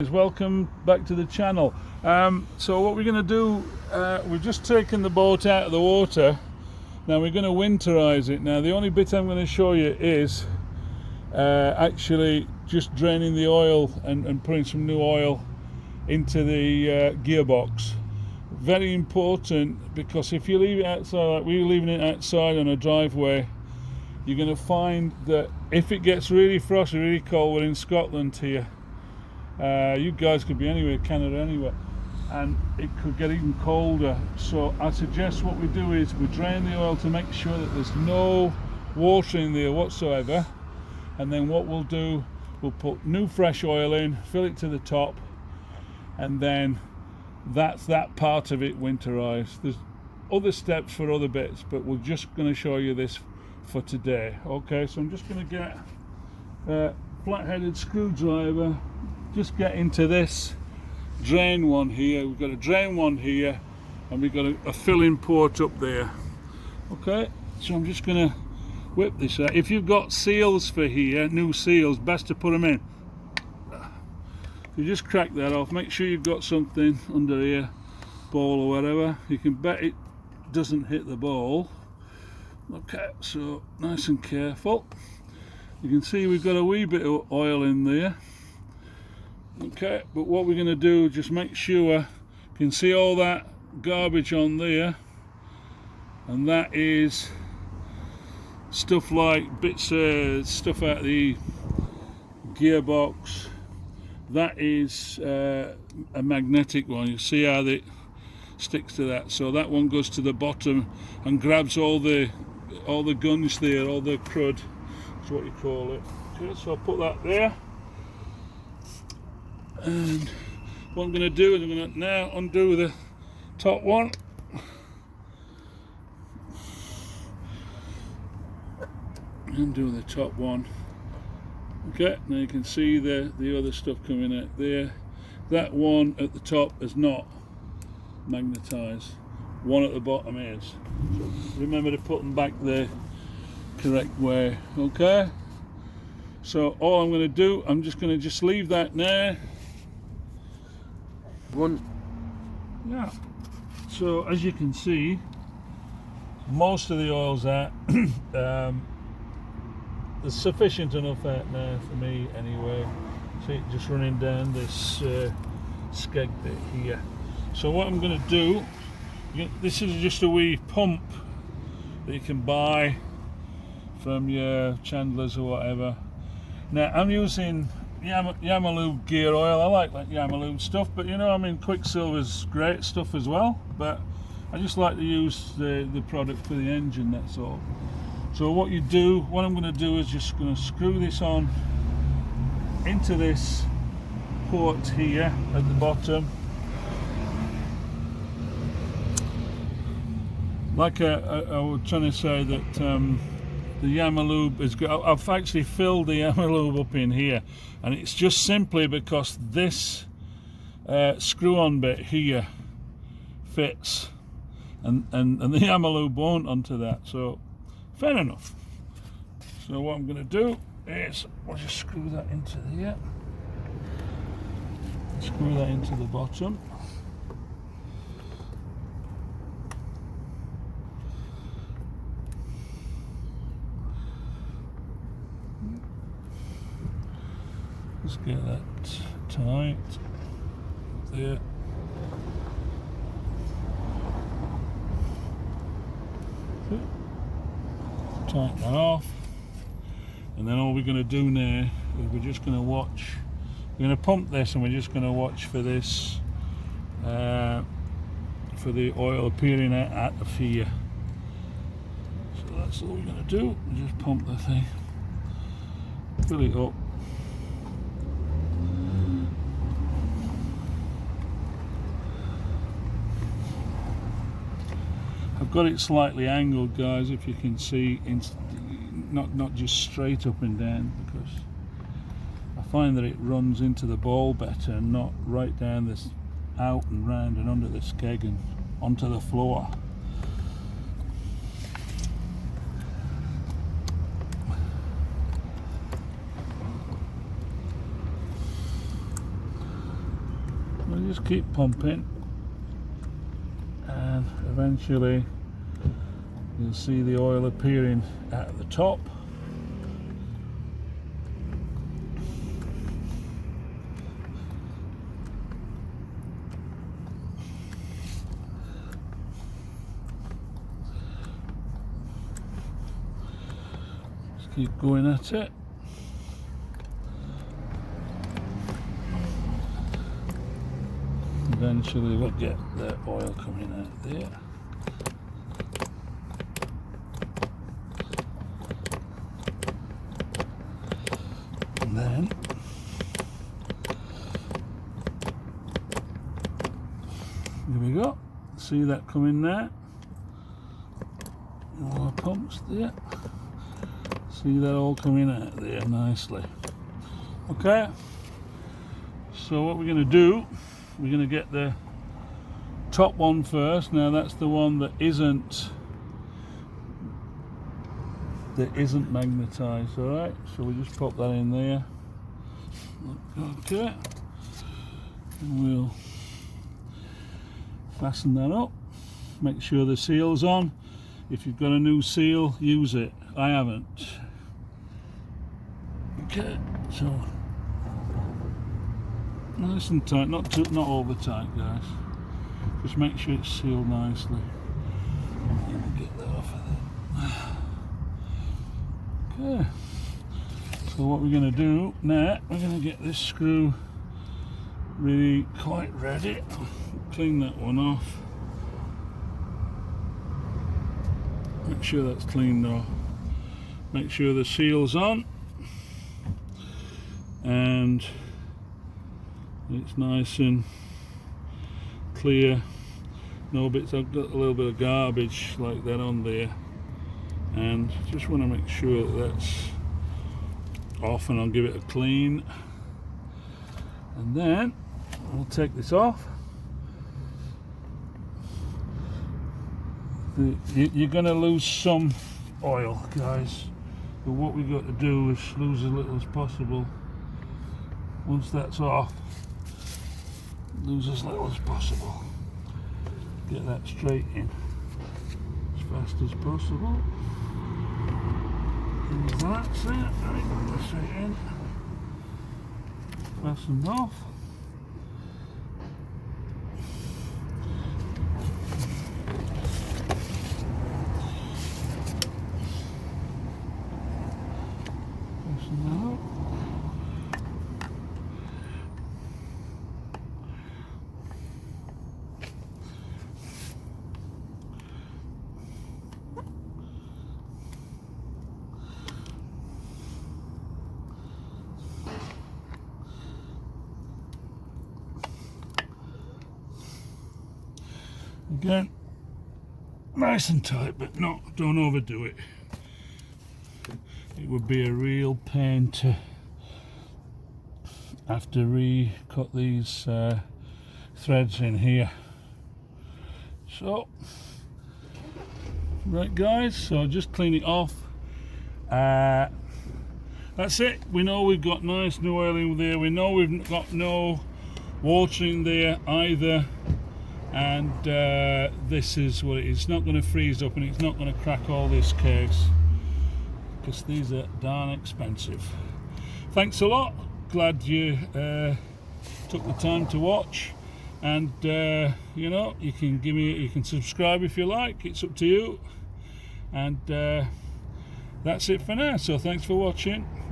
Welcome back to the channel. So what we're going to do, we've just taken the boat out of the water. Now we're going to winterize it. Now the only bit I'm going to show you is actually just draining the oil and putting some new oil into the gearbox. Very important, because if you leave it outside like we're leaving it outside on a driveway, you're going to find that if it gets really frosty, really cold, we're in Scotland here. You guys could be anywhere, Canada, anywhere, and it could get even colder. So I suggest what we do is we drain the oil to make sure that there's no water in there whatsoever, and then what we'll do, we'll put new fresh oil in, fill it to the top, and then that's that part of it winterized. There's other steps for other bits, but we're just going to show you this for today. Okay, so I'm just going to get a flat-headed screwdriver. Just get into this drain one here. We've got a drain one here, and we've got a filling port up there. Okay, so I'm just going to whip this out. If you've got seals for here, new seals, best to put them in. You just crack that off. Make sure you've got something under here, ball or whatever. You can bet it doesn't hit the ball. Okay, so nice and careful. You can see we've got a wee bit of oil in there. Okay, but what we're going to do, just make sure you can see all that garbage on there, and that is stuff like bits of stuff out of the gearbox. That is a magnetic one. You see how it sticks to that, so that one goes to the bottom and grabs all the guns there, all the crud is what you call it. Okay, so I'll put that there. And what I'm going to do is I'm going to now undo the top one. Undo the top one. Okay, now you can see the other stuff coming out there. That one at the top is not magnetized. One at the bottom is. So remember to put them back the correct way. Okay. So all I'm going to do, I'm just going to leave that now. Yeah, so as you can see, most of the oil's out. There's sufficient enough out now for me anyway. See it just running down this skeg bit here. So what I'm going to do, this is just a wee pump that you can buy from your Chandlers or whatever. Now I'm using Yamaha gear oil. I like Yamaha stuff, but you know, I mean, Quicksilver's great stuff as well, but I just like to use the product for the engine, that's all. So what I'm going to do is just going to screw this on into this port here at the bottom. Like I was trying to say that the Yamaha is good. I've actually filled the Yamaha up in here, and it's just simply because this screw-on bit here fits, and the Yamaha won't onto that. So fair enough. So what I'm going to do is I'll just screw that into here. Screw that into the bottom. Just get that tight there. Tighten that off, and then all we're going to do now is we're just going to watch. We're going to pump this, and we're just going to watch for this, for the oil appearing out of here. So that's all we're going to do. We just pump the thing, fill it up. I've got it slightly angled, guys, if you can see, not just straight up and down, because I find that it runs into the ball better and not right down this out and round and under the skeg and onto the floor. We'll just keep pumping, and eventually you'll see the oil appearing at the top. Just keep going at it. Eventually we'll get the oil coming out there. And then here we go. See that coming there? More pumps there. See that all coming out there nicely. Okay. So what we're going to do, we're going to get the top one first. Now that's the one that isn't magnetized. All right, so we just pop that in there. Okay, and we'll fasten that up. Make sure the seal's on. If you've got a new seal, use it. I haven't. Okay, so nice and tight, not over tight, guys. Just make sure it's sealed nicely. Get that off of there. Okay. So what we're going to do now, we're going to get this screw really quite ready. Clean that one off. Make sure that's cleaned off. Make sure the seal's on. And it's nice and clear. No bits. I've got a little bit of garbage like that on there, and just want to make sure that that's off, and I'll give it a clean, and then I'll take this off. You're going to lose some oil, guys, but what we've got to do is lose as little as possible. Once that's off, lose as little as possible. Get that straight in as fast as possible. And that's it. Right, go straight in. Fastened off. Fasten that up. Again, nice and tight, but don't overdo it. It would be a real pain to have to recut these threads in here. So, right guys, so just clean it off. That's it. We know we've got nice new oil in there. We know we've got no water in there either. And this is what it is. It's not going to freeze up, and it's not going to crack all this case, because these are darn expensive. Thanks a lot. Glad you took the time to watch, and you know, you can subscribe if you like. It's up to you. And that's it for now. So thanks for watching. Bye.